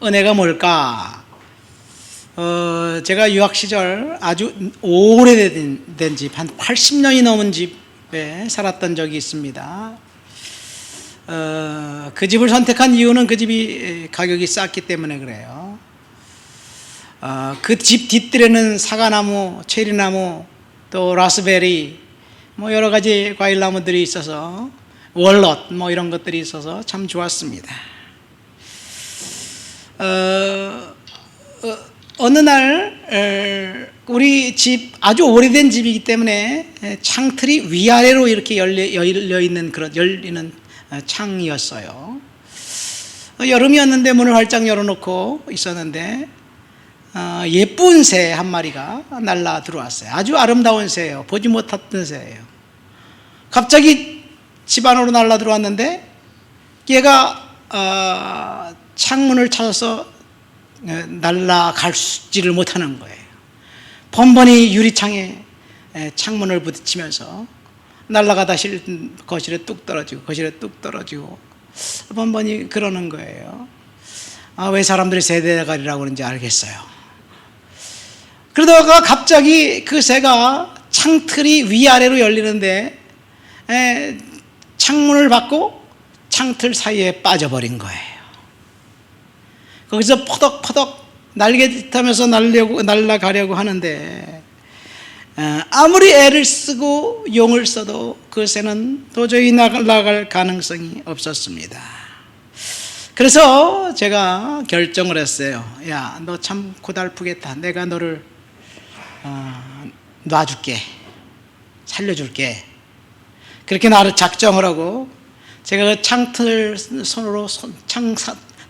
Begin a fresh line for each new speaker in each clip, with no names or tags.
은혜가 뭘까? 제가 유학 시절 아주 오래된 집, 한 80년이 넘은 집에 살았던 적이 있습니다. 그 집을 선택한 이유는 그 집이 가격이 쌌기 때문에 그래요. 그 집 뒷뜰에는 사과나무, 체리나무, 또 라스베리, 뭐 여러 가지 과일나무들이 있어서, 월넛 뭐 이런 것들이 있어서 참 좋았습니다. 어느 날 우리 집, 아주 오래된 집이기 때문에 창틀이 위아래로 이렇게 열려 있는 그런 열리는 창이었어요. 여름이었는데 문을 활짝 열어놓고 있었는데 예쁜 새 한 마리가 날라 들어왔어요. 아주 아름다운 새예요. 보지 못했던 새예요. 갑자기 집 안으로 날라 들어왔는데 얘가 창문을 찾아서 날아갈지를 못하는 거예요. 번번이 유리창에 창문을 부딪히면서 날아가다 거실에 뚝 떨어지고, 거실에 뚝 떨어지고, 번번이 그러는 거예요. 왜 사람들이 새대가리라고 그러는지 알겠어요. 그러다가 갑자기 그 새가 창틀이 위아래로 열리는데 창문을 받고 창틀 사이에 빠져버린 거예요. 거기서 퍼덕퍼덕 날개짓하면서 날아가려고 하는데 아무리 애를 쓰고 용을 써도 그 새는 도저히 날아갈 가능성이 없었습니다. 그래서 제가 결정을 했어요. 야, 너 참 고달프겠다. 내가 너를 놔줄게, 살려줄게. 그렇게 나를 작정을 하고 제가 그 창틀 손으로 창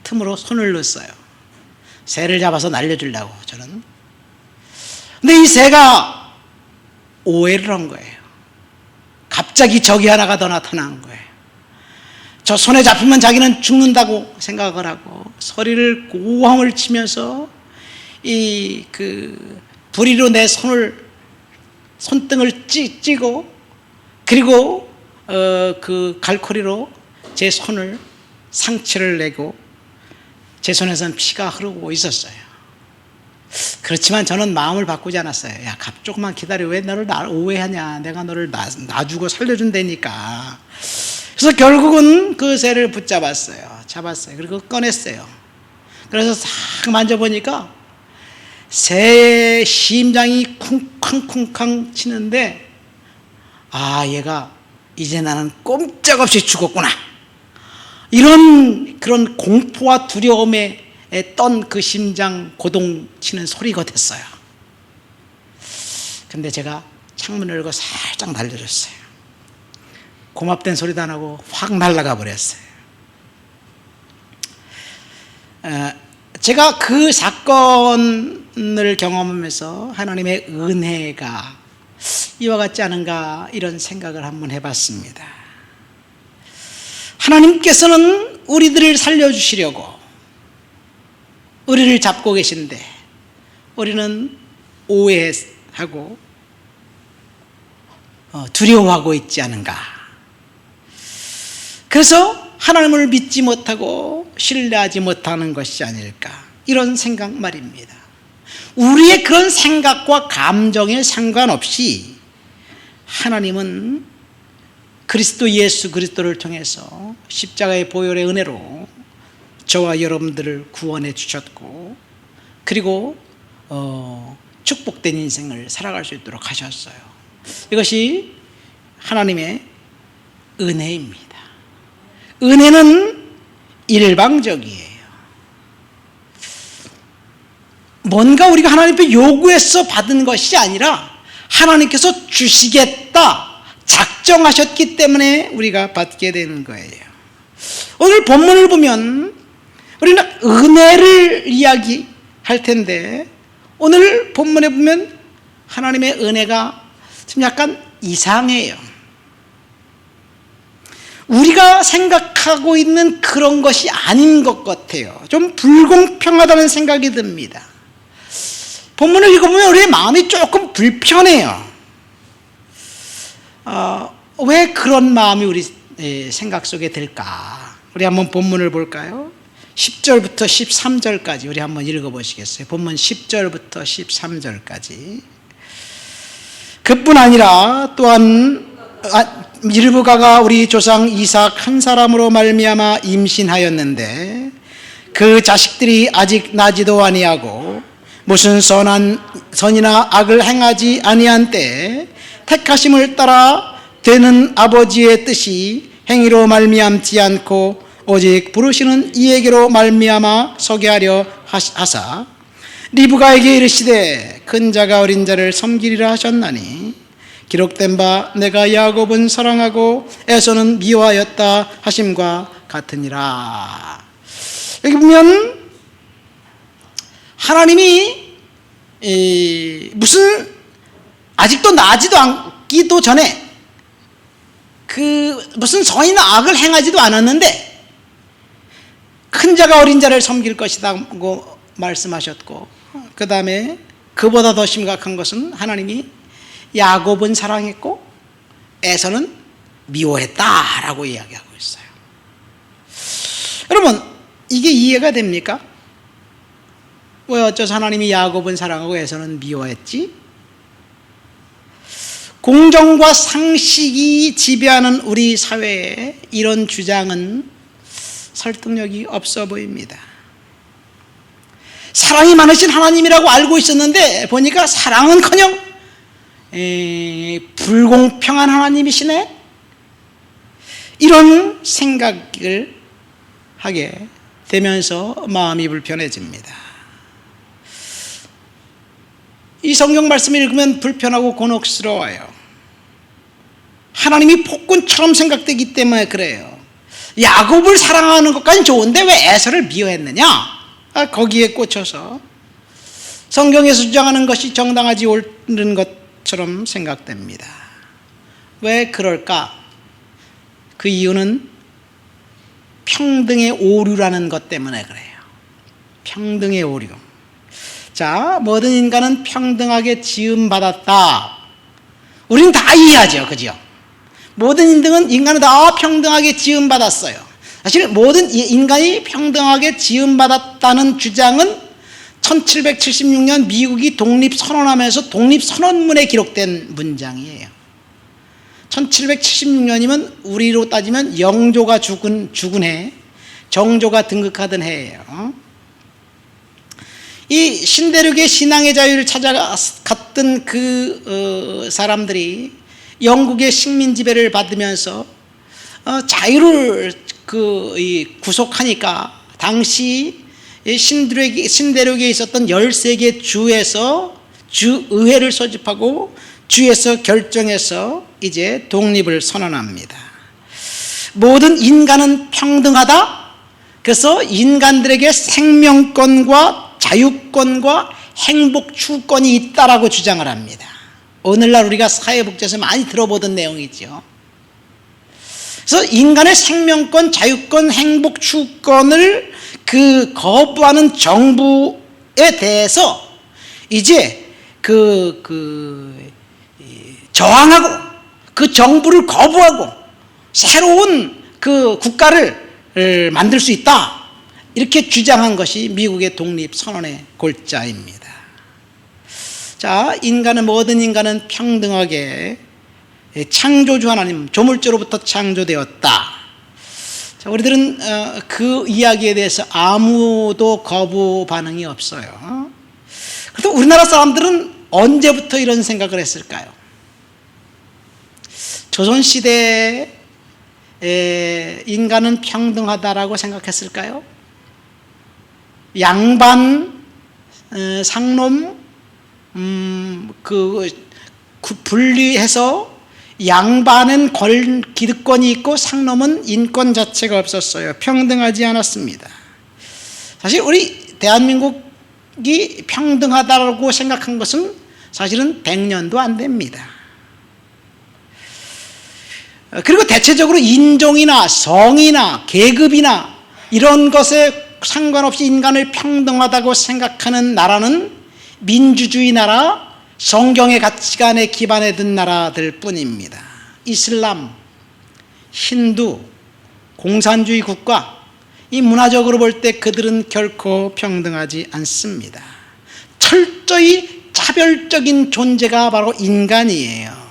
틈으로 손을 넣었어요. 새를 잡아서 날려주려고 저는. 근데 이 새가 오해를 한 거예요. 갑자기 적이 하나가 더 나타난 거예요. 저 손에 잡히면 자기는 죽는다고 생각을 하고 소리를 고함을 치면서 부리로 내 손등을 찌고 그리고 그 갈고리로 제 손을 상처를 내고 제 손에서는 피가 흐르고 있었어요. 그렇지만 저는 마음을 바꾸지 않았어요. 야, 조금만 기다려. 왜 너를 오해하냐? 내가 너를 놔주고 살려준다니까. 그래서 결국은 그 새를 붙잡았어요. 잡았어요. 그리고 꺼냈어요. 그래서 싹 만져보니까 새의 심장이 쿵쾅쿵쾅 치는데 얘가 이제 나는 꼼짝없이 죽었구나. 그런 공포와 두려움에 떤 그 심장 고동치는 소리가 됐어요. 근데 제가 창문을 열고 살짝 날려줬어요. 고맙다는 소리도 안 하고 확 날아가 버렸어요. 제가 그 사건을 경험하면서 하나님의 은혜가 이와 같지 않은가 이런 생각을 한번 해봤습니다. 하나님께서는 우리들을 살려주시려고 우리를 잡고 계신데 우리는 오해하고 두려워하고 있지 않은가. 그래서 하나님을 믿지 못하고 신뢰하지 못하는 것이 아닐까, 이런 생각 말입니다. 우리의 그런 생각과 감정에 상관없이 하나님은 그리스도 예수 그리스도를 통해서 십자가의 보혈의 은혜로 저와 여러분들을 구원해 주셨고, 그리고 축복된 인생을 살아갈 수 있도록 하셨어요. 이것이 하나님의 은혜입니다. 은혜는 일방적이에요. 뭔가 우리가 하나님께 요구해서 받은 것이 아니라 하나님께서 주시겠다 작정하셨기 때문에 우리가 받게 되는 거예요. 오늘 본문을 보면 우리는 은혜를 이야기할 텐데, 오늘 본문에 보면 하나님의 은혜가 좀 약간 이상해요. 우리가 생각하고 있는 그런 것이 아닌 것 같아요. 좀 불공평하다는 생각이 듭니다. 본문을 읽어보면 우리의 마음이 조금 불편해요. 왜 그런 마음이 우리 생각 속에 들까? 우리 한번 본문을 볼까요? 10절부터 13절까지 우리 한번 읽어보시겠어요? 본문 10절부터 13절까지. 그뿐 아니라 또한 리브가가 우리 조상 이삭 한 사람으로 말미암아 임신하였는데 그 자식들이 아직 나지도 아니하고 무슨 선이나 악을 행하지 아니한 때에 택하심을 따라 되는 아버지의 뜻이 행위로 말미암지 않고 오직 부르시는 이에게로 말미암아 서게 하려 하사 리브가에게 이르시되 큰 자가 어린 자를 섬기리라 하셨나니 기록된 바 내가 야곱은 사랑하고 에서는 미워하였다 하심과 같으니라. 여기 보면 하나님이 무슨 아직도 나지도 않기도 전에 그 무슨 선이나 악을 행하지도 않았는데 큰 자가 어린 자를 섬길 것이라고 말씀하셨고, 그 다음에 그보다 더 심각한 것은 하나님이 야곱은 사랑했고 에서는 미워했다라고 이야기하고 있어요. 여러분, 이게 이해가 됩니까? 왜 어째서 하나님이 야곱은 사랑하고 에서는 미워했지? 공정과 상식이 지배하는 우리 사회에 이런 주장은 설득력이 없어 보입니다. 사랑이 많으신 하나님이라고 알고 있었는데 보니까 사랑은커녕 불공평한 하나님이시네, 이런 생각을 하게 되면서 마음이 불편해집니다. 이 성경 말씀을 읽으면 불편하고 곤혹스러워요. 하나님이 폭군처럼 생각되기 때문에 그래요. 야곱을 사랑하는 것까지는 좋은데 왜 에서를 미워했느냐? 거기에 꽂혀서 성경에서 주장하는 것이 정당하지 옳은 것처럼 생각됩니다. 왜 그럴까? 그 이유는 평등의 오류라는 것 때문에 그래요. 평등의 오류. 자, 모든 인간은 평등하게 지음받았다. 우리는 다 이해하죠, 그죠? 모든 인간은 다 평등하게 지음받았어요. 사실 모든 인간이 평등하게 지음받았다는 주장은 1776년 미국이 독립선언하면서 독립선언문에 기록된 문장이에요. 1776년이면 우리로 따지면 영조가 죽은 해, 정조가 등극하던 해예요. 이 신대륙의 신앙의 자유를 찾아갔던 그 사람들이 영국의 식민 지배를 받으면서 자유를 구속하니까 당시 신대륙에 있었던 13개 주에서 주의회를 소집하고 주에서 결정해서 이제 독립을 선언합니다. 모든 인간은 평등하다. 그래서 인간들에게 생명권과 자유권과 행복 추구권이 있다라고 주장을 합니다. 오늘날 우리가 사회복지에서 많이 들어보던 내용이죠. 그래서 인간의 생명권, 자유권, 행복 추구권을 거부하는 정부에 대해서 이제 저항하고 그 정부를 거부하고 새로운 그 국가를 만들 수 있다, 이렇게 주장한 것이 미국의 독립선언의 골자입니다. 자, 모든 인간은 평등하게 창조주 하나님, 조물주로부터 창조되었다. 자, 우리들은 그 이야기에 대해서 아무도 거부 반응이 없어요. 그래도 우리나라 사람들은 언제부터 이런 생각을 했을까요? 조선시대에 인간은 평등하다라고 생각했을까요? 양반, 상놈, 분리해서 양반은 기득권이 있고 상놈은 인권 자체가 없었어요. 평등하지 않았습니다. 사실 우리 대한민국이 평등하다고 생각한 것은 사실은 100년도 안 됩니다. 그리고 대체적으로 인종이나 성이나 계급이나 이런 것에 상관없이 인간을 평등하다고 생각하는 나라는 민주주의 나라, 성경의 가치관에 기반에 든 나라들 뿐입니다. 이슬람, 힌두, 공산주의 국가, 이 문화적으로 볼 때 그들은 결코 평등하지 않습니다. 철저히 차별적인 존재가 바로 인간이에요.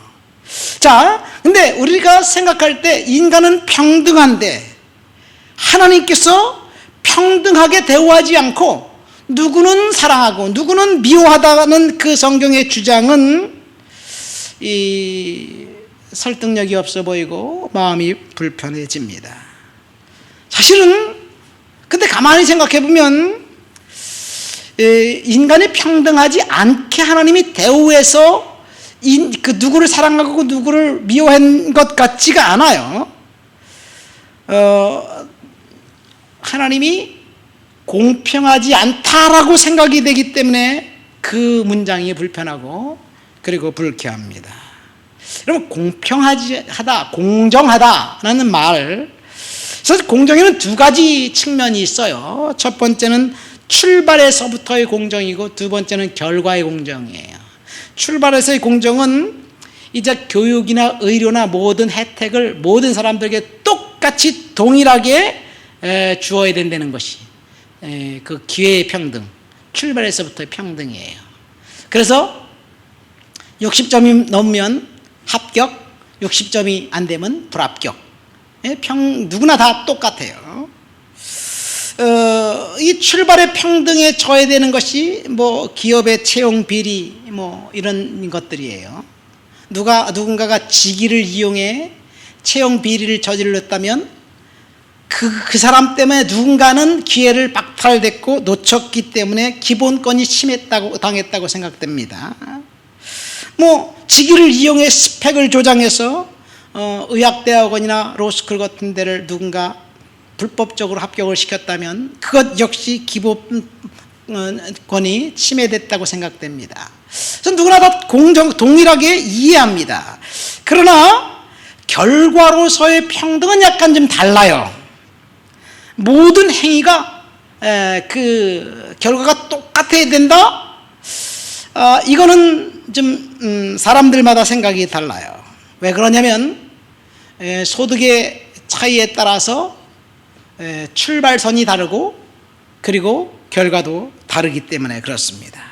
자, 근데 우리가 생각할 때 인간은 평등한데 하나님께서 평등하게 대우하지 않고 누구는 사랑하고 누구는 미워하다는 그 성경의 주장은 설득력이 없어 보이고 마음이 불편해집니다. 사실은 근데 가만히 생각해 보면 인간이 평등하지 않게 하나님이 대우해서 그 누구를 사랑하고 누구를 미워한 것 같지가 않아요. 하나님이 공평하지 않다라고 생각이 되기 때문에 그 문장이 불편하고 그리고 불쾌합니다. 여러분, 공평하다, 공정하다라는 말, 그래서 공정에는 두 가지 측면이 있어요. 첫 번째는 출발에서부터의 공정이고 두 번째는 결과의 공정이에요. 출발에서의 공정은 이제 교육이나 의료나 모든 혜택을 모든 사람들에게 똑같이 동일하게 주어야 된다는 것이 그 기회의 평등, 출발에서부터의 평등이에요. 그래서 60점이 넘으면 합격, 60점이 안 되면 불합격. 누구나 다 똑같아요. 이 출발의 평등에 처해되는 것이 뭐 기업의 채용 비리 뭐 이런 것들이에요. 누군가가 직위를 이용해 채용 비리를 저질렀다면 그 사람 때문에 누군가는 기회를 박탈됐고 놓쳤기 때문에 기본권이 당했다고 생각됩니다. 뭐 직위를 이용해 스펙을 조장해서 의학대학원이나 로스쿨 같은 데를 누군가 불법적으로 합격을 시켰다면 그것 역시 기본권이 침해됐다고 생각됩니다. 그래서 누구나 다 동일하게 이해합니다. 그러나 결과로서의 평등은 약간 좀 달라요. 모든 행위가 그 결과가 똑같아야 된다? 이거는 좀 사람들마다 생각이 달라요. 왜 그러냐면 소득의 차이에 따라서 출발선이 다르고 그리고 결과도 다르기 때문에 그렇습니다.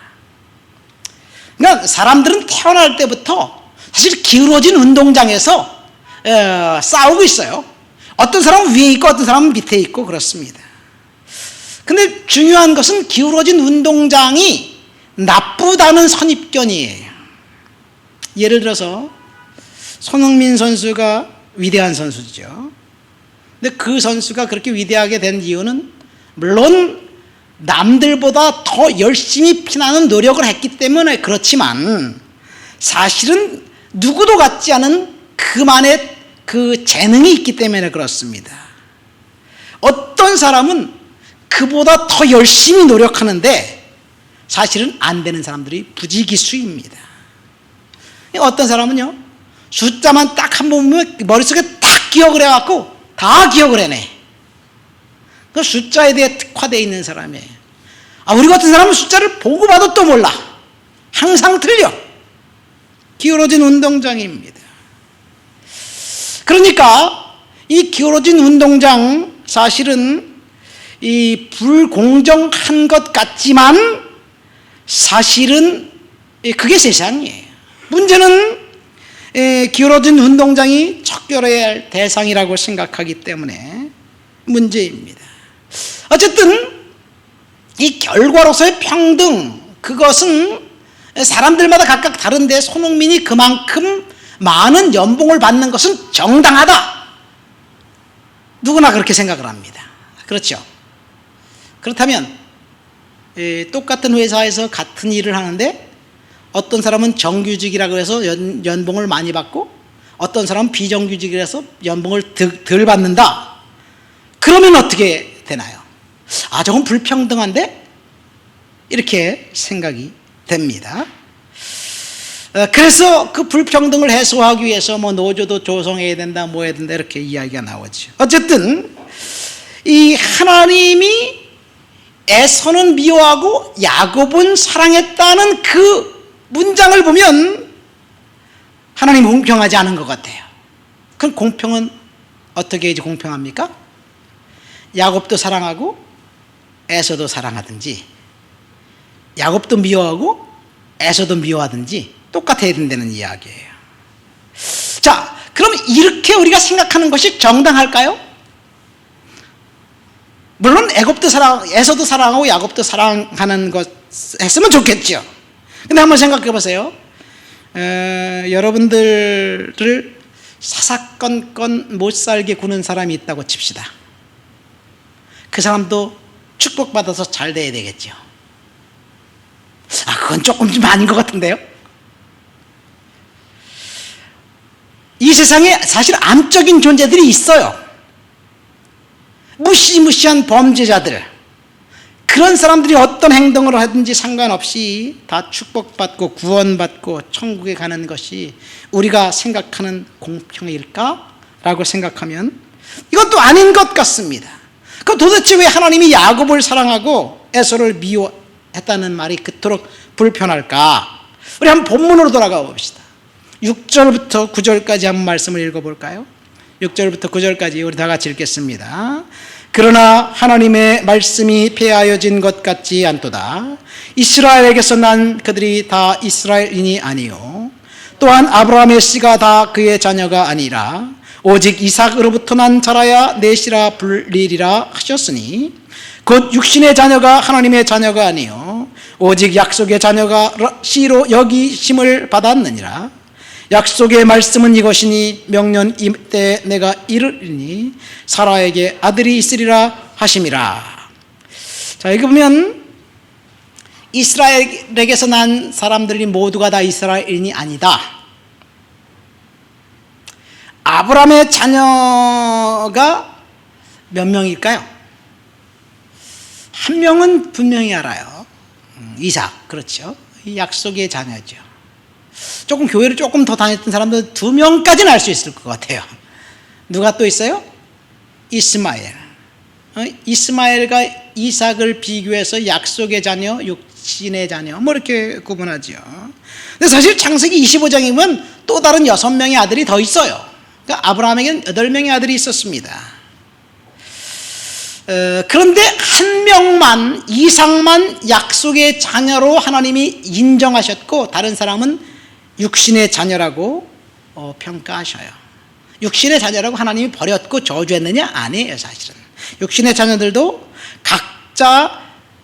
그러니까 사람들은 태어날 때부터 사실 기울어진 운동장에서 싸우고 있어요. 어떤 사람은 위에 있고 어떤 사람은 밑에 있고 그렇습니다. 근데 중요한 것은 기울어진 운동장이 나쁘다는 선입견이에요. 예를 들어서 손흥민 선수가 위대한 선수죠. 근데 그 선수가 그렇게 위대하게 된 이유는 물론 남들보다 더 열심히 피나는 노력을 했기 때문에 그렇지만 사실은 누구도 갖지 않은 그만의 그 재능이 있기 때문에 그렇습니다. 어떤 사람은 그보다 더 열심히 노력하는데 사실은 안 되는 사람들이 부지기수입니다. 어떤 사람은요, 숫자만 딱 한 번 보면 머릿속에 딱 기억을 해갖고 다 기억을 해내. 그 숫자에 대해 특화되어 있는 사람이에요. 우리 같은 사람은 숫자를 보고 봐도 또 몰라. 항상 틀려. 기울어진 운동장입니다. 그러니까 이 기울어진 운동장 사실은 이 불공정한 것 같지만 사실은 그게 세상이에요. 문제는 기울어진 운동장이 척결해야 할 대상이라고 생각하기 때문에 문제입니다. 어쨌든 이 결과로서의 평등, 그것은 사람들마다 각각 다른데 손흥민이 그만큼 많은 연봉을 받는 것은 정당하다. 누구나 그렇게 생각을 합니다. 그렇죠? 그렇다면 똑같은 회사에서 같은 일을 하는데 어떤 사람은 정규직이라고 해서 연봉을 많이 받고 어떤 사람은 비정규직이라서 연봉을 덜 받는다. 그러면 어떻게 되나요? 저건 불평등한데? 이렇게 생각이 됩니다. 그래서 그 불평등을 해소하기 위해서 뭐 노조도 조성해야 된다, 뭐 해야 된다, 이렇게 이야기가 나오죠. 어쨌든 이 하나님이 에서는 미워하고 야곱은 사랑했다는 그 문장을 보면 하나님 공평하지 않은 것 같아요. 그럼 공평은 어떻게 해야지 공평합니까? 야곱도 사랑하고 에서도 사랑하든지, 야곱도 미워하고 에서도 미워하든지 똑같아야 된다는 이야기예요. 자, 그럼 이렇게 우리가 생각하는 것이 정당할까요? 물론 에서도 사랑하고 야곱도 사랑하는 것 했으면 좋겠죠. 근데 한번 생각해 보세요. 여러분들을 사사건건 못 살게 구는 사람이 있다고 칩시다. 그 사람도 축복받아서 잘 돼야 되겠죠. 그건 조금 좀 아닌 것 같은데요. 이 세상에 사실 암적인 존재들이 있어요. 무시무시한 범죄자들, 그런 사람들이 어떤 행동을 하든지 상관없이 다 축복받고 구원받고 천국에 가는 것이 우리가 생각하는 공평일까라고 생각하면 이건 또 아닌 것 같습니다. 그럼 도대체 왜 하나님이 야곱을 사랑하고 에서를 미워했다는 말이 그토록 불편할까? 우리 한번 본문으로 돌아가 봅시다. 6절부터 9절까지 한번 말씀을 읽어볼까요? 6절부터 9절까지 우리 다 같이 읽겠습니다. 그러나 하나님의 말씀이 폐하여진 것 같지 않도다. 이스라엘에게서 난 그들이 다 이스라엘인이 아니요 또한 아브라함의 씨가 다 그의 자녀가 아니라 오직 이삭으로부터 난 자라야 넷이라 불리리라 하셨으니 곧 육신의 자녀가 하나님의 자녀가 아니요 오직 약속의 자녀가 씨로 여기심을 받았느니라. 약속의 말씀은 이것이니 명년 이때 내가 이르리니 사라에게 아들이 있으리라 하심이라. 자, 여기 보면 이스라엘에게서 난 사람들이 모두가 다 이스라엘인이 아니다. 아브라함의 자녀가 몇 명일까요? 한 명은 분명히 알아요. 이삭, 그렇죠. 약속의 자녀죠. 조금 교회를 조금 더 다녔던 사람들 2명까지는 알 수 있을 것 같아요. 누가 또 있어요? 이스마엘. 이스마엘과 이삭을 비교해서 약속의 자녀, 육신의 자녀 뭐 이렇게 구분하죠. 근데 사실 창세기 25장이면 또 다른 6명의 아들이 더 있어요. 그러니까 아브라함에게는 8명의 아들이 있었습니다. 그런데 한 명만, 이삭만 약속의 자녀로 하나님이 인정하셨고 다른 사람은 육신의 자녀라고 평가하셔요. 육신의 자녀라고 하나님이 버렸고 저주했느냐? 아니에요. 사실은 육신의 자녀들도 각자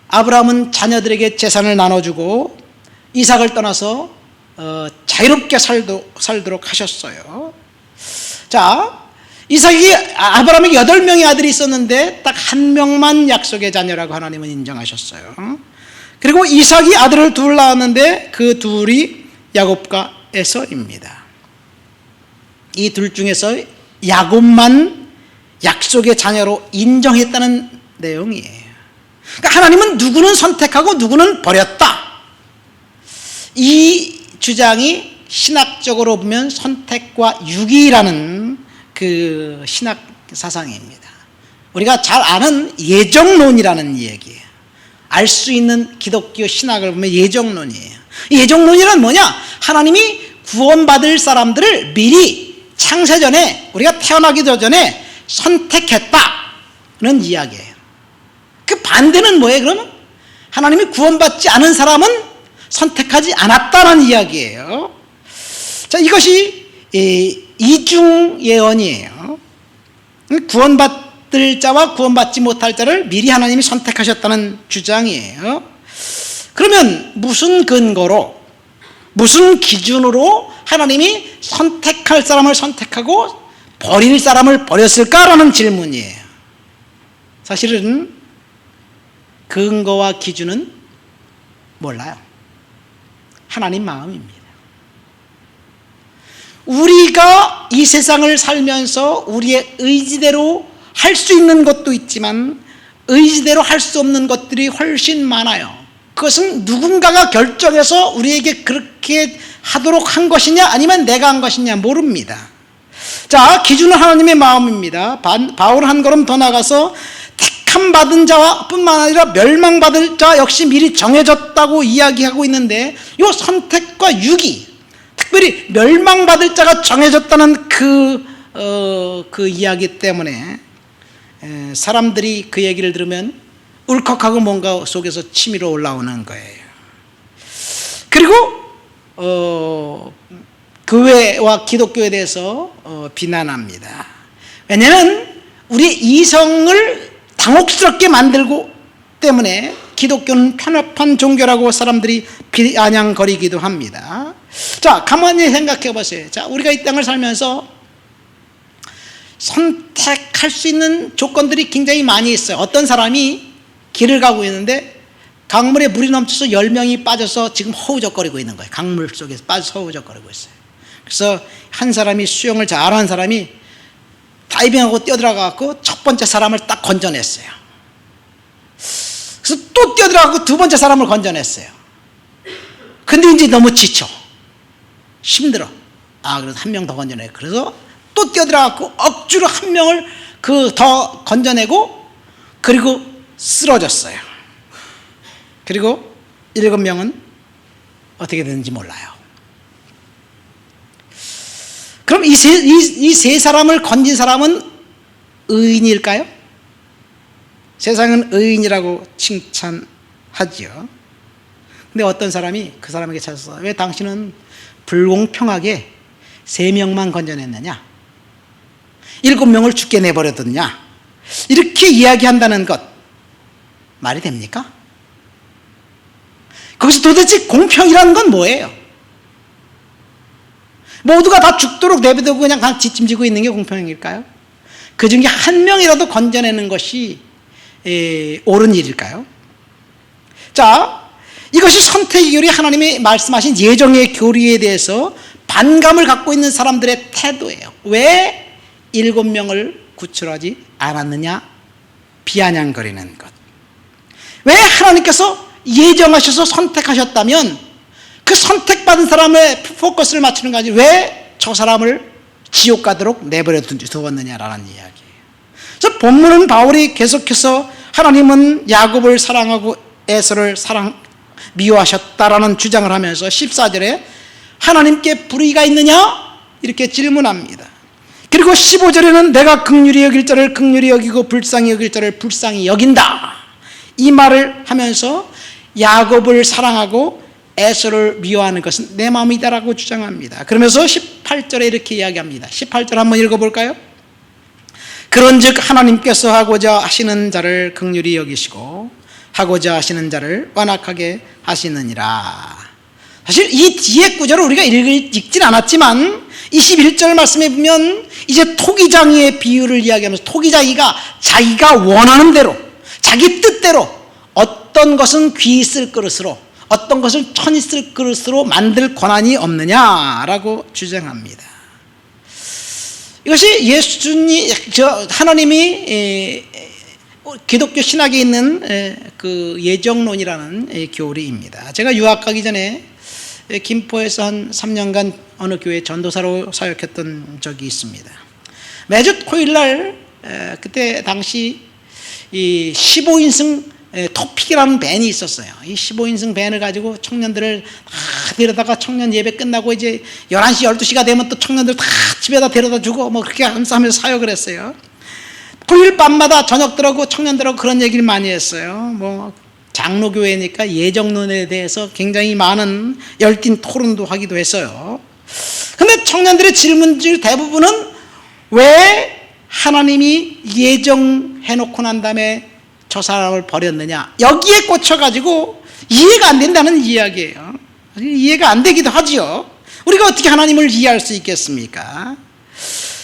아브라함은 자녀들에게 재산을 나눠주고 이삭을 떠나서 자유롭게 살도록 하셨어요. 자, 이삭이 아브라함에게 8명의 아들이 있었는데 딱 한 명만 약속의 자녀라고 하나님은 인정하셨어요. 그리고 이삭이 아들을 둘 낳았는데 그 둘이 야곱과 에서입니다. 이 둘 중에서 야곱만 약속의 자녀로 인정했다는 내용이에요. 그러니까 하나님은 누구는 선택하고 누구는 버렸다. 이 주장이 신학적으로 보면 선택과 유기라는 그 신학 사상입니다. 우리가 잘 아는 예정론이라는 얘기예요. 알 수 있는 기독교 신학을 보면 예정론이에요. 예정론이란 뭐냐? 하나님이 구원받을 사람들을 미리 창세전에 우리가 태어나기도 전에 선택했다는 이야기예요. 그 반대는 뭐예요? 그러면 하나님이 구원받지 않은 사람은 선택하지 않았다는 이야기예요. 자, 이것이 이중 예언이에요. 구원받을 자와 구원받지 못할 자를 미리 하나님이 선택하셨다는 주장이에요. 그러면 무슨 근거로, 무슨 기준으로 하나님이 선택할 사람을 선택하고 버릴 사람을 버렸을까라는 질문이에요. 사실은 근거와 기준은 몰라요. 하나님 마음입니다. 우리가 이 세상을 살면서 우리의 의지대로 할 수 있는 것도 있지만 의지대로 할 수 없는 것들이 훨씬 많아요. 그것은 누군가가 결정해서 우리에게 그렇게 하도록 한 것이냐 아니면 내가 한 것이냐 모릅니다. 자, 기준은 하나님의 마음입니다. 바울은 한 걸음 더 나가서 택함 받은 자와 뿐만 아니라 멸망받을 자 역시 미리 정해졌다고 이야기하고 있는데 이 선택과 유기, 특별히 멸망받을 자가 정해졌다는 그 이야기 때문에 사람들이 그 얘기를 들으면 울컥하고 뭔가 속에서 치밀어 올라오는 거예요. 그리고 교회와 기독교에 대해서 비난합니다. 왜냐하면 우리 이성을 당혹스럽게 만들고 때문에 기독교는 편협한 종교라고 사람들이 비아냥거리기도 합니다. 자, 가만히 생각해 보세요. 자, 우리가 이 땅을 살면서 선택할 수 있는 조건들이 굉장히 많이 있어요. 어떤 사람이 길을 가고 있는데 강물에 물이 넘쳐서 10명이 빠져서 지금 허우적거리고 있는 거예요. 강물 속에서 빠져서 허우적거리고 있어요. 그래서 한 사람이 수영을 잘하는 사람이 다이빙하고 뛰어들어가고 첫 번째 사람을 딱 건져냈어요. 그래서 또 뛰어들어가고 두 번째 사람을 건져냈어요. 근데 이제 너무 지쳐. 힘들어. 그래서 한 명 더 건져내요. 그래서 또 뛰어들어가고 억지로 한 명을 더 건져내고 그리고 쓰러졌어요. 그리고 7명은 어떻게 되는지 몰라요. 그럼 이 세 사람을 건진 사람은 의인일까요? 세상은 의인이라고 칭찬하지요. 근데 어떤 사람이 그 사람에게 찾아서 왜 당신은 불공평하게 3명만 건져냈느냐? 7명을 죽게 내버려뒀냐? 이렇게 이야기한다는 것 말이 됩니까? 거기서 도대체 공평이라는 건 뭐예요? 모두가 다 죽도록 내버려두고 그냥 뒷짐지고 있는 게 공평일까요? 그 중에 한 명이라도 건져내는 것이 옳은 일일까요? 자, 이것이 선택의 교리, 하나님이 말씀하신 예정의 교리에 대해서 반감을 갖고 있는 사람들의 태도예요. 왜 7명을 구출하지 않았느냐? 비아냥거리는 것. 왜 하나님께서 예정하셔서 선택하셨다면 그 선택받은 사람의 포커스를 맞추는 거지 왜 저 사람을 지옥 가도록 내버려 두었느냐라는 이야기예요. 그래서 본문은 바울이 계속해서 하나님은 야곱을 사랑하고 에서를 미워하셨다라는 주장을 하면서 14절에 하나님께 불의가 있느냐? 이렇게 질문합니다. 그리고 15절에는 내가 긍휼히 여길 자를 긍휼히 여기고 불쌍히 여길 자를 불쌍히 여긴다. 이 말을 하면서 야곱을 사랑하고 에서를 미워하는 것은 내 마음이다라고 주장합니다. 그러면서 18절에 이렇게 이야기합니다. 18절 한번 읽어볼까요? 그런즉 하나님께서 하고자 하시는 자를 긍휼히 여기시고 하고자 하시는 자를 완악하게 하시느니라. 사실 이 뒤에 구절을 우리가 읽진 않았지만 21절 말씀에 보면 이제 토기장이의 비유를 이야기하면서 토기장이가 자기가 원하는 대로 자기 뜻대로 어떤 것은 귀 있을 그릇으로 어떤 것을 천 있을 그릇으로 만들 권한이 없느냐라고 주장합니다. 이것이 하나님이 기독교 신학에 있는 그 예정론이라는 교리입니다. 제가 유학 가기 전에 김포에서 한 3년간 어느 교회 전도사로 사역했던 적이 있습니다. 매주 토요일날 그때 당시 이 15인승 토픽이라는 밴이 있었어요. 이 15인승 밴을 가지고 청년들을 다 데려다가 청년 예배 끝나고 이제 11시, 12시가 되면 또 청년들 다 집에다 데려다 주고 뭐 그렇게 하면서 사역을 했어요. 토요일 밤마다 저녁들하고 청년들하고 그런 얘기를 많이 했어요. 뭐 장로교회니까 예정론에 대해서 굉장히 많은 열띤 토론도 하기도 했어요. 근데 청년들의 질문들 대부분은 왜 하나님이 예정해놓고 난 다음에 저 사람을 버렸느냐, 여기에 꽂혀가지고 이해가 안 된다는 이야기예요. 이해가 안 되기도 하지요. 우리가 어떻게 하나님을 이해할 수 있겠습니까?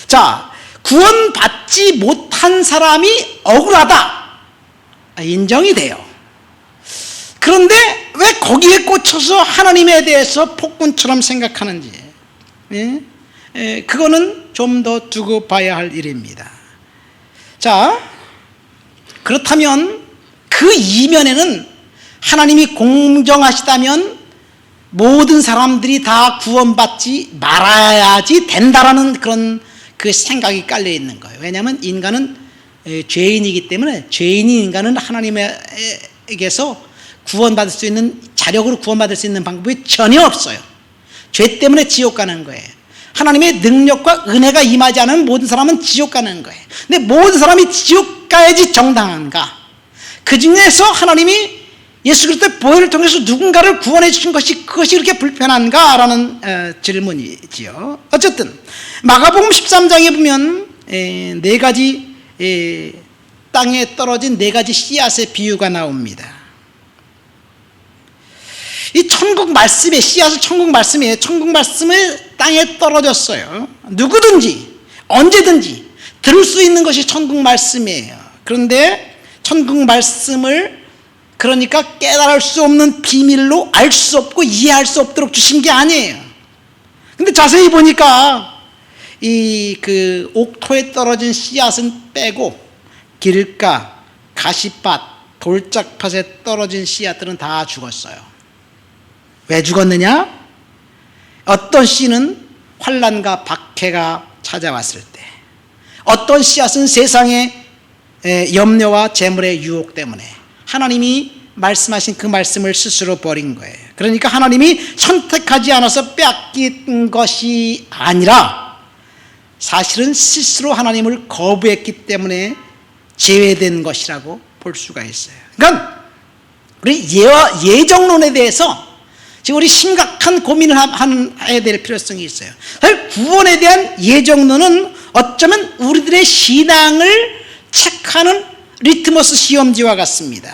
자, 구원받지 못한 사람이 억울하다, 인정이 돼요. 그런데 왜 거기에 꽂혀서 하나님에 대해서 폭군처럼 생각하는지, 그거는 좀 더 두고 봐야 할 일입니다. 자, 그렇다면 그 이면에는 하나님이 공정하시다면 모든 사람들이 다 구원받지 말아야지 된다라는 그런 그 생각이 깔려 있는 거예요. 왜냐하면 인간은 죄인이기 때문에 죄인인 인간은 하나님에게서 구원받을 수 있는, 자력으로 구원받을 수 있는 방법이 전혀 없어요. 죄 때문에 지옥 가는 거예요. 하나님의 능력과 은혜가 임하지 않은 모든 사람은 지옥 가는 거예요. 근데 모든 사람이 지옥 가야지 정당한가? 그 중에서 하나님이 예수 그리스도의 보혈을 통해서 누군가를 구원해 주신 것이 그것이 그렇게 불편한가라는 질문이지요. 어쨌든 마가복음 13장에 보면 네 가지 땅에 떨어진 네 가지 씨앗의 비유가 나옵니다. 이 천국 말씀의 씨앗은 천국 말씀이에요. 천국 말씀을 땅에 떨어졌어요. 누구든지 언제든지 들을 수 있는 것이 천국 말씀이에요. 그런데 천국 말씀을 그러니까 깨달을 수 없는 비밀로 알 수 없고 이해할 수 없도록 주신 게 아니에요. 근데 자세히 보니까 그 옥토에 떨어진 씨앗은 빼고 길가, 가시밭, 돌짝밭에 떨어진 씨앗들은 다 죽었어요. 왜 죽었느냐? 어떤 씨는 환난과 박해가 찾아왔을 때, 어떤 씨앗은 세상의 염려와 재물의 유혹 때문에 하나님이 말씀하신 그 말씀을 스스로 버린 거예요. 그러니까 하나님이 선택하지 않아서 빼앗긴 것이 아니라 사실은 스스로 하나님을 거부했기 때문에 제외된 것이라고 볼 수가 있어요. 그러니까 우리 예정론에 대해서 지금 우리 심각한 고민을 해야 될 필요성이 있어요. 사실 구원에 대한 예정론은 어쩌면 우리들의 신앙을 체크하는 리트머스 시험지와 같습니다.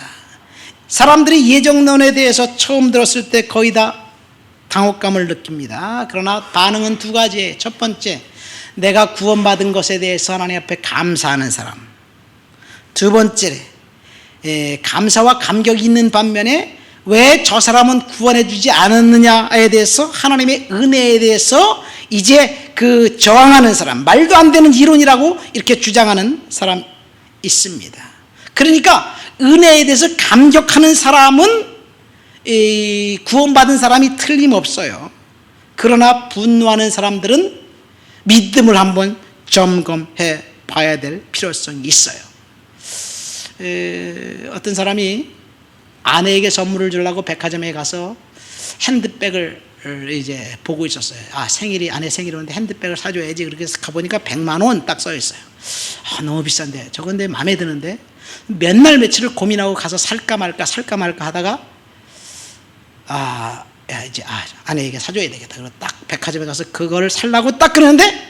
사람들이 예정론에 대해서 처음 들었을 때 거의 다 당혹감을 느낍니다. 그러나 반응은 두 가지예요. 첫 번째, 내가 구원받은 것에 대해서 하나님 앞에 감사하는 사람. 두 번째, 감사와 감격이 있는 반면에 왜 저 사람은 구원해 주지 않았느냐에 대해서 하나님의 은혜에 대해서 이제 그 저항하는 사람, 말도 안 되는 이론이라고 이렇게 주장하는 사람 있습니다. 그러니까 은혜에 대해서 감격하는 사람은 구원받은 사람이 틀림없어요. 그러나 분노하는 사람들은 믿음을 한번 점검해 봐야 될 필요성이 있어요. 어떤 사람이 아내에게 선물을 주려고 백화점에 가서 핸드백을 이제 보고 있었어요. 아내 생일이 오는데 핸드백을 사줘야지. 그렇게 해서 가보니까 100만 원 딱 써 있어요. 너무 비싼데 저건 내 마음에 드는데 몇 날 며칠을 고민하고 가서 살까 말까 하다가 이제 아내에게 사줘야 되겠다. 그래서 딱 백화점에 가서 그거를 살라고 딱 그러는데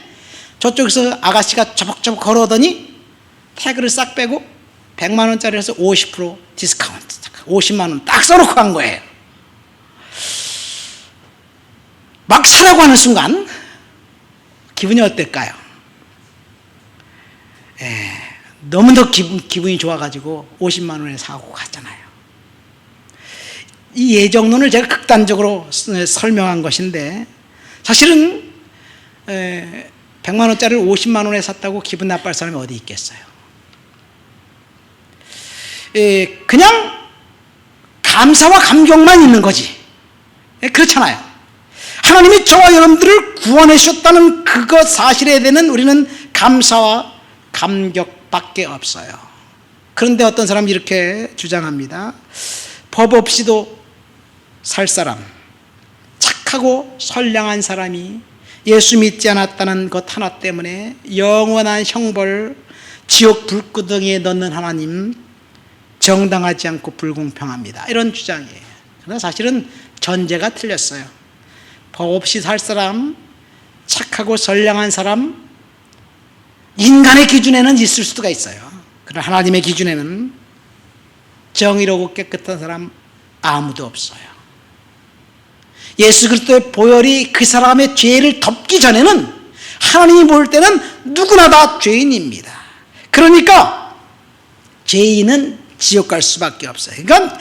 저쪽에서 아가씨가 저벅저벅 걸어오더니 태그를 싹 빼고 100만 원짜리에서 50% 디스카운트 50만 원 딱 써놓고 간 거예요. 막 사라고 하는 순간 기분이 어떨까요? 너무도 기분이 좋아가지고 50만 원에 사고 갔잖아요. 이 예정론을 제가 극단적으로 설명한 것인데 사실은 100만 원짜리를 50만 원에 샀다고 기분 나빠할 사람이 어디 있겠어요? 그냥 감사와 감격만 있는 거지. 그렇잖아요. 하나님이 저와 여러분들을 구원해 주셨다는 그것 사실에 대한 우리는 감사와 감격밖에 없어요. 그런데 어떤 사람이 이렇게 주장합니다. 법 없이도 살 사람, 착하고 선량한 사람이 예수 믿지 않았다는 것 하나 때문에 영원한 형벌, 지옥 불구덩이에 넣는 하나님, 정당하지 않고 불공평합니다. 이런 주장이에요. 그러나 사실은 전제가 틀렸어요. 법 없이 살 사람, 착하고 선량한 사람, 인간의 기준에는 있을 수가 있어요. 그러나 하나님의 기준에는 정의롭고 깨끗한 사람 아무도 없어요. 예수 그리스도의 보혈이 그 사람의 죄를 덮기 전에는 하나님이 볼 때는 누구나 다 죄인입니다. 그러니까 죄인은 지옥 갈 수밖에 없어요. 그러니까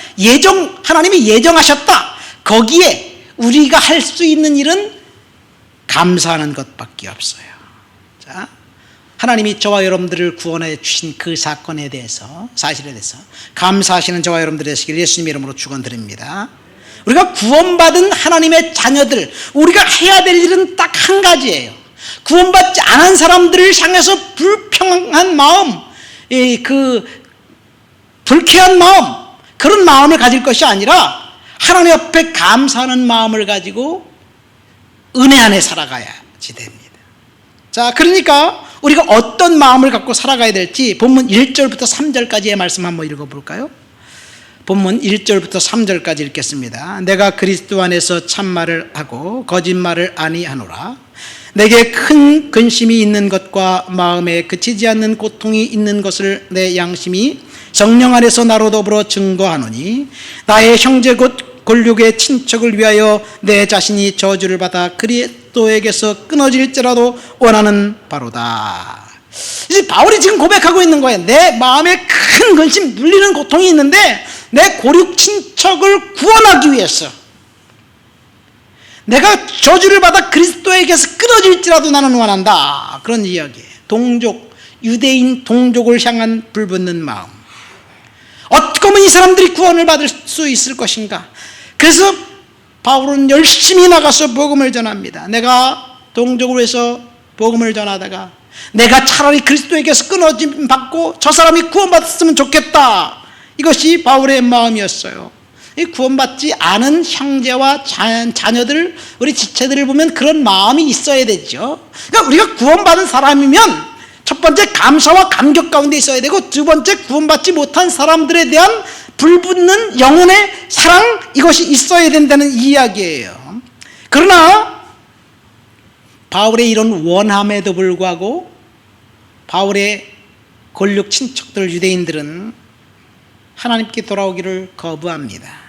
하나님이 예정하셨다. 거기에 우리가 할 수 있는 일은 감사하는 것밖에 없어요. 자, 하나님이 저와 여러분들을 구원해 주신 그 사건에 대해서, 사실에 대해서 감사하시는 저와 여러분들 되시길 예수님 이름으로 축원드립니다. 우리가 구원받은 하나님의 자녀들, 우리가 해야 될 일은 딱 한 가지예요. 구원받지 않은 사람들을 향해서 불평한 마음, 불쾌한 마음, 그런 마음을 가질 것이 아니라 하나님 앞에 감사하는 마음을 가지고 은혜 안에 살아가야지 됩니다. 자, 그러니까 우리가 어떤 마음을 갖고 살아가야 될지 본문 1절부터 3절까지의 말씀 한번 읽어볼까요? 본문 1절부터 3절까지 읽겠습니다. 내가 그리스도 안에서 참말을 하고 거짓말을 아니하노라. 내게 큰 근심이 있는 것과 마음에 그치지 않는 고통이 있는 것을 내 양심이 성령 안에서 나로 더불어 증거하노니 나의 형제 곧 골육의 친척을 위하여 내 자신이 저주를 받아 그리스도에게서 끊어질지라도 원하는 바로다. 이제 바울이 지금 고백하고 있는 거예요. 내 마음에 큰 근심, 눌리는 고통이 있는데 내 고륙 친척을 구원하기 위해서 내가 저주를 받아 그리스도에게서 끊어질지라도 나는 원한다. 그런 이야기예요. 동족, 유대인 동족을 향한 불붙는 마음. 어떻게 하면 이 사람들이 구원을 받을 수 있을 것인가? 그래서 바울은 열심히 나가서 복음을 전합니다. 내가 동족을 위해서 복음을 전하다가 내가 차라리 그리스도에게서 끊어짐 받고 저 사람이 구원받았으면 좋겠다. 이것이 바울의 마음이었어요. 이 구원받지 않은 형제와 자녀들, 우리 지체들을 보면 그런 마음이 있어야 되죠. 그러니까 우리가 구원받은 사람이면 첫 번째 감사와 감격 가운데 있어야 되고, 두 번째 구원받지 못한 사람들에 대한 불붙는 영혼의 사랑, 이것이 있어야 된다는 이야기예요. 그러나 바울의 이런 원함에도 불구하고 바울의 권력 친척들 유대인들은 하나님께 돌아오기를 거부합니다.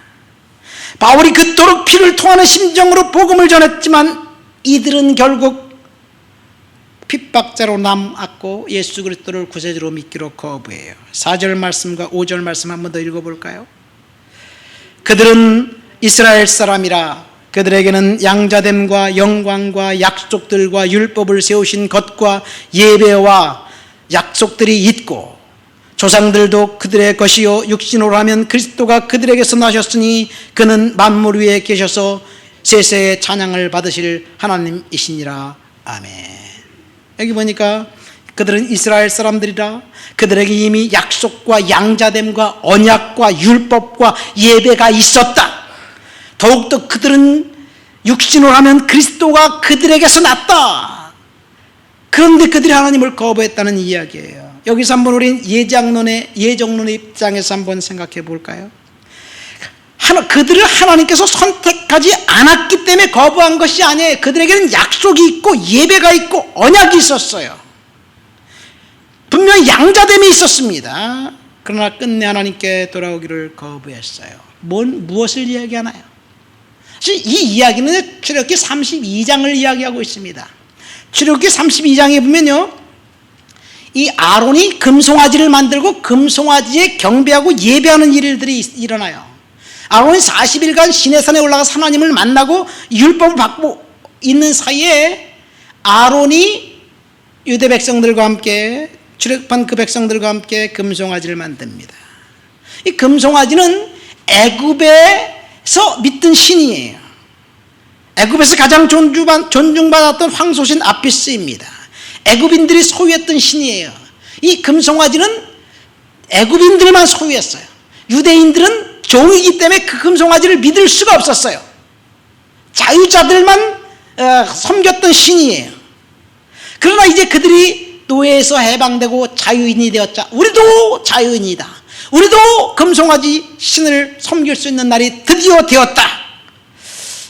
바울이 그토록 피를 토하는 심정으로 복음을 전했지만 이들은 결국 핍박자로 남았고 예수 그리스도를 구세주로 믿기로 거부해요. 4절 말씀과 5절 말씀 한 번 더 읽어볼까요? 그들은 이스라엘 사람이라 그들에게는 양자됨과 영광과 약속들과 율법을 세우신 것과 예배와 약속들이 있고 조상들도 그들의 것이요 육신으로 하면 그리스도가 그들에게서 나셨으니 그는 만물 위에 계셔서 세세의 찬양을 받으실 하나님이시니라. 아멘. 여기 보니까 그들은 이스라엘 사람들이라 그들에게 이미 약속과 양자됨과 언약과 율법과 예배가 있었다. 더욱더 그들은 육신으로 하면 그리스도가 그들에게서 났다. 그런데 그들이 하나님을 거부했다는 이야기예요. 여기서 한번 우리 예정론의 입장에서 한번 생각해 볼까요? 그들을 하나님께서 선택하지 않았기 때문에 거부한 것이 아니에요. 그들에게는 약속이 있고 예배가 있고 언약이 있었어요. 분명히 양자됨이 있었습니다. 그러나 끝내 하나님께 돌아오기를 거부했어요. 무엇을 이야기하나요? 사실 이 이야기는 출애굽기 32장을 이야기하고 있습니다. 출애굽기 32장에 보면요, 이 아론이 금송아지를 만들고 금송아지에 경배하고 예배하는 일들이 일어나요. 아론이 40일간 시내산에 올라가서 하나님을 만나고 율법을 받고 있는 사이에 아론이 유대 백성들과 함께 출애굽한 그 백성들과 함께 금송아지를 만듭니다. 이 금송아지는 애굽에서 믿던 신이에요. 애굽에서 가장 존중받았던 황소신 아피스입니다. 애굽인들이 소유했던 신이에요. 이 금송아지는 애굽인들만 소유했어요. 유대인들은 종이기 때문에 그 금송아지를 믿을 수가 없었어요. 자유자들만 섬겼던 신이에요. 그러나 이제 그들이 노예에서 해방되고 자유인이 되었자 우리도 자유인이다. 우리도 금송아지 신을 섬길 수 있는 날이 드디어 되었다.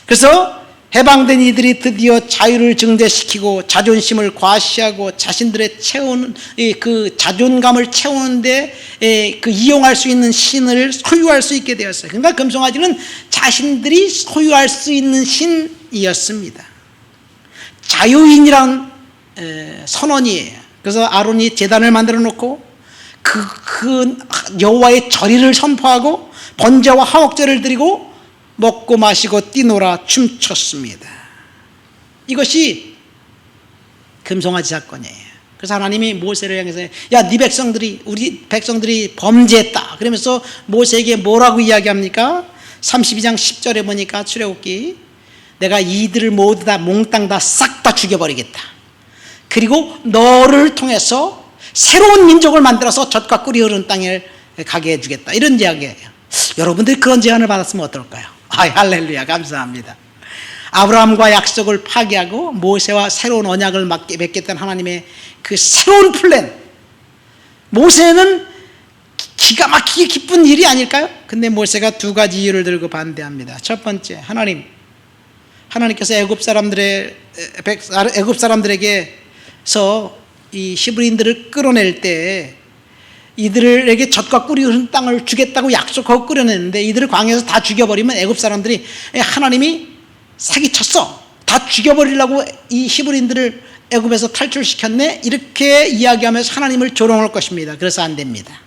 그래서 해방된 이들이 드디어 자유를 증대시키고 자존심을 과시하고 자신들의 채우는 그 자존감을 채우는데 그 이용할 수 있는 신을 소유할 수 있게 되었어요. 그러니까 금송아지는 자신들이 소유할 수 있는 신이었습니다. 자유인이란 선언이에요. 그래서 아론이 제단을 만들어 놓고 그 여호와의 절의를 선포하고 번제와 화목제를 드리고 먹고 마시고 뛰놀아 춤췄습니다. 이것이 금송아지 사건이에요. 그래서 하나님이 모세를 향해서 야, 네 백성들이 우리 백성들이 범죄했다. 그러면서 모세에게 뭐라고 이야기합니까? 32장 10절에 보니까 출애굽기 내가 이들을 모두 다 몽땅 다 싹 다 죽여버리겠다. 그리고 너를 통해서 새로운 민족을 만들어서 젖과 꿀이 흐르는 땅에 가게 해주겠다. 이런 이야기예요. 여러분들이 그런 제안을 받았으면 어떨까요? 할렐루야, 감사합니다. 아브라함과 약속을 파기하고 모세와 새로운 언약을 맺겠다는 하나님의 그 새로운 플랜. 모세는 기가 막히게 기쁜 일이 아닐까요? 근데 모세가 두 가지 이유를 들고 반대합니다. 첫 번째, 하나님께서 애굽 사람들에게서 이 히브리인들을 끌어낼 때 이들에게 젖과 꿀이 흐르는 땅을 주겠다고 약속하고 끌어냈는데 이들을 광야에서 다 죽여버리면 애굽 사람들이 하나님이 사기쳤어, 다 죽여버리려고 이 히브리인들을 애굽에서 탈출시켰네, 이렇게 이야기하면서 하나님을 조롱할 것입니다. 그래서 안 됩니다.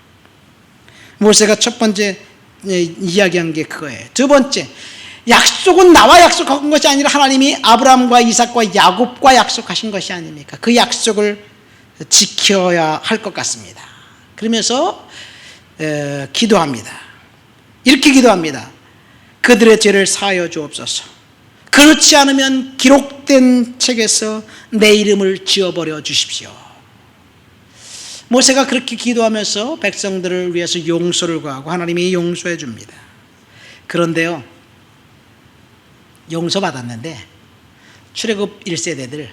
모세가 첫 번째 이야기한 게 그거예요. 두 번째, 약속은 나와 약속한 것이 아니라 하나님이 아브라함과 이삭과 야곱과 약속하신 것이 아닙니까? 그 약속을 지켜야 할 것 같습니다. 그러면서 기도합니다. 이렇게 기도합니다. 그들의 죄를 사하여 주옵소서. 그렇지 않으면 기록된 책에서 내 이름을 지워버려 주십시오. 모세가 그렇게 기도하면서 백성들을 위해서 용서를 구하고 하나님이 용서해 줍니다. 그런데요, 용서받았는데 출애굽 1세대들,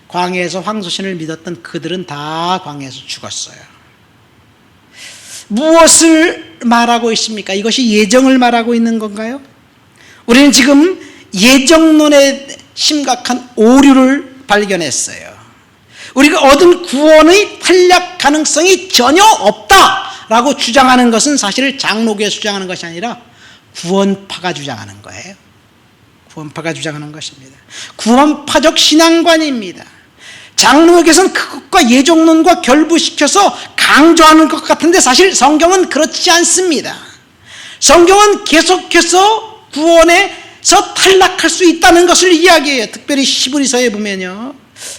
광야에서 황소신을 믿었던 그들은 다 광야에서 죽었어요. 무엇을 말하고 있습니까? 이것이 예정을 말하고 있는 건가요? 우리는 지금 예정론의 심각한 오류를 발견했어요. 우리가 얻은 구원의 탄력 가능성이 전혀 없다라고 주장하는 것은 사실 장로교에 주장하는 것이 아니라 구원파가 주장하는 거예요. 구원파가 주장하는 것입니다. 구원파적 신앙관입니다. 장로교에서는 그것과 예정론과 결부시켜서 강조하는 것 같은데 사실 성경은 그렇지 않습니다. 성경은 계속해서 구원에서 탈락할 수 있다는 것을 이야기해요. 특별히 히브리서에 보면요,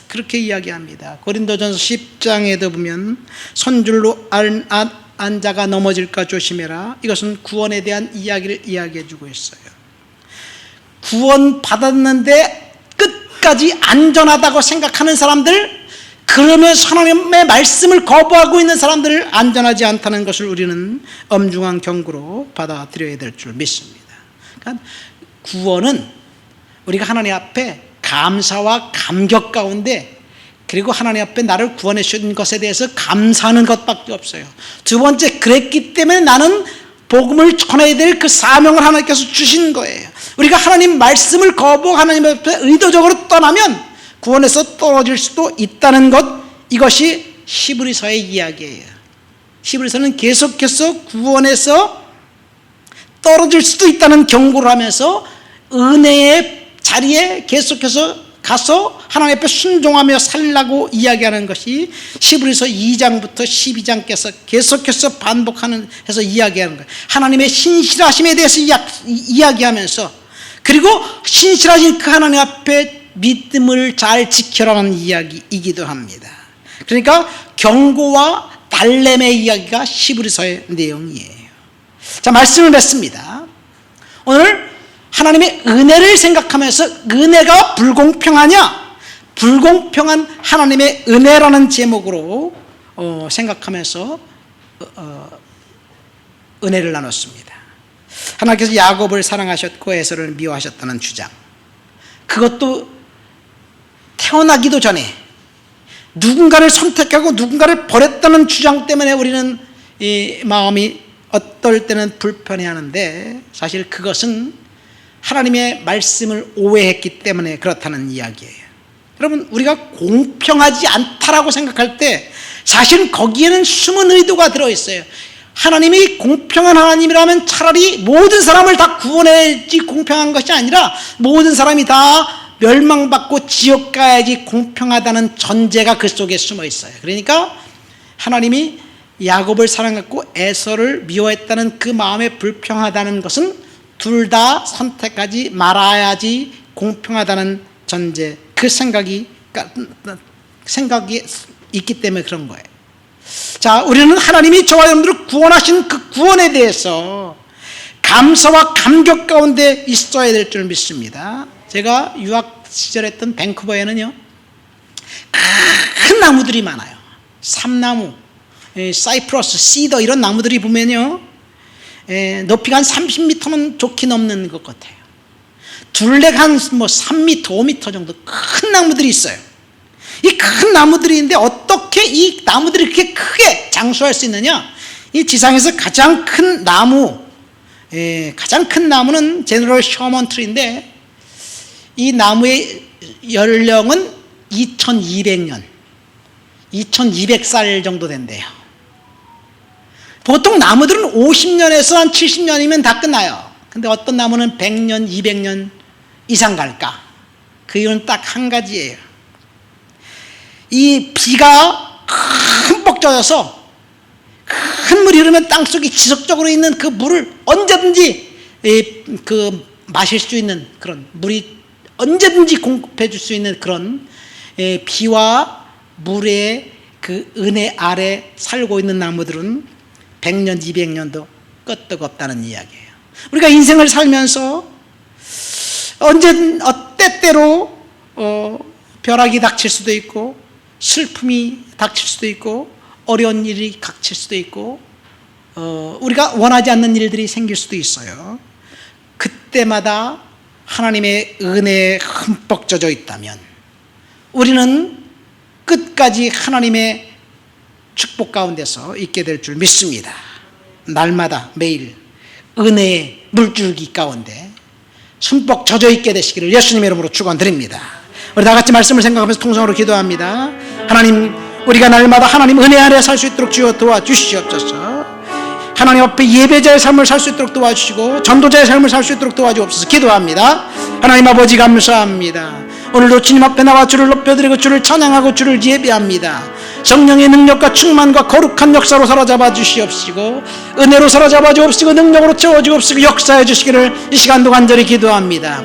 그렇게 이야기합니다. 고린도전서 10장에도 보면 손줄로 안 자가 넘어질까 조심해라. 이것은 구원에 대한 이야기를 이야기해 주고 있어요. 구원 받았는데 끝까지 안전하다고 생각하는 사람들, 그러면서 하나님의 말씀을 거부하고 있는 사람들을 안전하지 않다는 것을 우리는 엄중한 경고로 받아들여야 될 줄 믿습니다. 그러니까 구원은 우리가 하나님 앞에 감사와 감격 가운데, 그리고 하나님 앞에 나를 구원해 주신 것에 대해서 감사하는 것밖에 없어요. 두 번째, 그랬기 때문에 나는 복음을 전해야 될 그 사명을 하나님께서 주신 거예요. 우리가 하나님 말씀을 거부하고 하나님 앞에 의도적으로 떠나면 구원에서 떨어질 수도 있다는 것, 이것이 히브리서의 이야기예요. 히브리서는 계속해서 구원에서 떨어질 수도 있다는 경고를 하면서 은혜의 자리에 계속해서 가서 하나님 앞에 순종하며 살라고 이야기하는 것이 히브리서 2장부터 12장께서 계속해서 반복하는 해서 이야기하는 거예요. 하나님의 신실하심에 대해서 이야기하면서, 그리고 신실하신 그 하나님 앞에 믿음을 잘 지켜라는 이야기이기도 합니다. 그러니까 경고와 달램의 이야기가 히브리서의 내용이에요. 자, 말씀을 맺습니다. 오늘 하나님의 은혜를 생각하면서 은혜가 불공평하냐? 불공평한 하나님의 은혜라는 제목으로 생각하면서 은혜를 나눴습니다. 하나님께서 야곱을 사랑하셨고 에서를 미워하셨다는 주장, 그것도 태어나기도 전에 누군가를 선택하고 누군가를 버렸다는 주장 때문에 우리는 이 마음이 어떨 때는 불편해하는데, 사실 그것은 하나님의 말씀을 오해했기 때문에 그렇다는 이야기예요. 여러분, 우리가 공평하지 않다라고 생각할 때 사실 거기에는 숨은 의도가 들어있어요. 하나님이 공평한 하나님이라면 차라리 모든 사람을 다 구원해야지 공평한 것이 아니라 모든 사람이 다 멸망받고 지옥 가야지 공평하다는 전제가 그 속에 숨어 있어요. 그러니까 하나님이 야곱을 사랑했고 에서를 미워했다는 그 마음에 불평하다는 것은 둘 다 선택하지 말아야지 공평하다는 전제, 그 생각이 있기 때문에 그런 거예요. 자, 우리는 하나님이 저와 여러분들을 구원하신 그 구원에 대해서 감사와 감격 가운데 있어야 될 줄 믿습니다. 제가 유학 시절에 했던 밴쿠버에는요, 큰 나무들이 많아요. 삼나무, 사이프러스, 시더, 이런 나무들이 보면요, 높이가 한 30m는 좋게 넘는 것 같아요. 둘레가 한 3m, 5m 정도 큰 나무들이 있어요. 이 큰 나무들이 있는데 어떻게 이 나무들이 그렇게 크게 장수할 수 있느냐? 이 지상에서 가장 큰 나무, 가장 큰 나무는 제너럴 셔먼 트리인데 이 나무의 연령은 2200년, 2200살 정도 된대요. 보통 나무들은 50년에서 한 70년이면 다 끝나요. 근데 어떤 나무는 100년, 200년 이상 갈까? 그 이유는 딱 한 가지예요. 이 비가 흠뻑 젖어서 큰 물이 흐르면 땅속에 지속적으로 있는 그 물을 언제든지 마실 수 있는 그런, 물이 언제든지 공급해 줄 수 있는 그런 비와 물의 그 은혜 아래 살고 있는 나무들은 100년, 200년도 끄떡없다는 이야기예요. 우리가 인생을 살면서 때때로 벼락이 닥칠 수도 있고 슬픔이 닥칠 수도 있고 어려운 일이 닥칠 수도 있고 우리가 원하지 않는 일들이 생길 수도 있어요. 그때마다 하나님의 은혜에 흠뻑 젖어 있다면 우리는 끝까지 하나님의 축복 가운데서 있게 될 줄 믿습니다. 날마다 매일 은혜의 물줄기 가운데 흠뻑 젖어 있게 되시기를 예수님의 이름으로 축원드립니다. 우리 다 같이 말씀을 생각하면서 통성으로 기도합니다. 하나님, 우리가 날마다 하나님 은혜 아래 살 수 있도록 주여 도와주시옵소서. 하나님 앞에 예배자의 삶을 살 수 있도록 도와주시고 전도자의 삶을 살 수 있도록 도와주옵소서. 기도합니다. 하나님 아버지 감사합니다. 오늘도 주님 앞에 나와 주를 높여드리고 주를 찬양하고 주를 예배합니다. 성령의 능력과 충만과 거룩한 역사로 사로잡아 주시옵시고 은혜로 사로잡아 주옵시고 능력으로 채워 주옵시고 역사해 주시기를 이 시간도 간절히 기도합니다.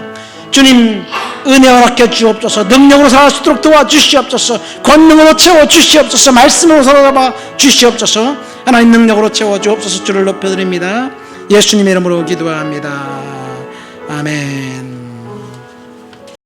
주님, 은혜 허락해 주옵소서. 능력으로 살아갈 수 있도록 도와주시옵소서. 권능으로 채워 주시옵소서. 말씀으로 사로잡아 주시옵소서. 하나님 능력으로 채워 주옵소서. 주를 높여드립니다. 예수님의 이름으로 기도합니다. 아멘.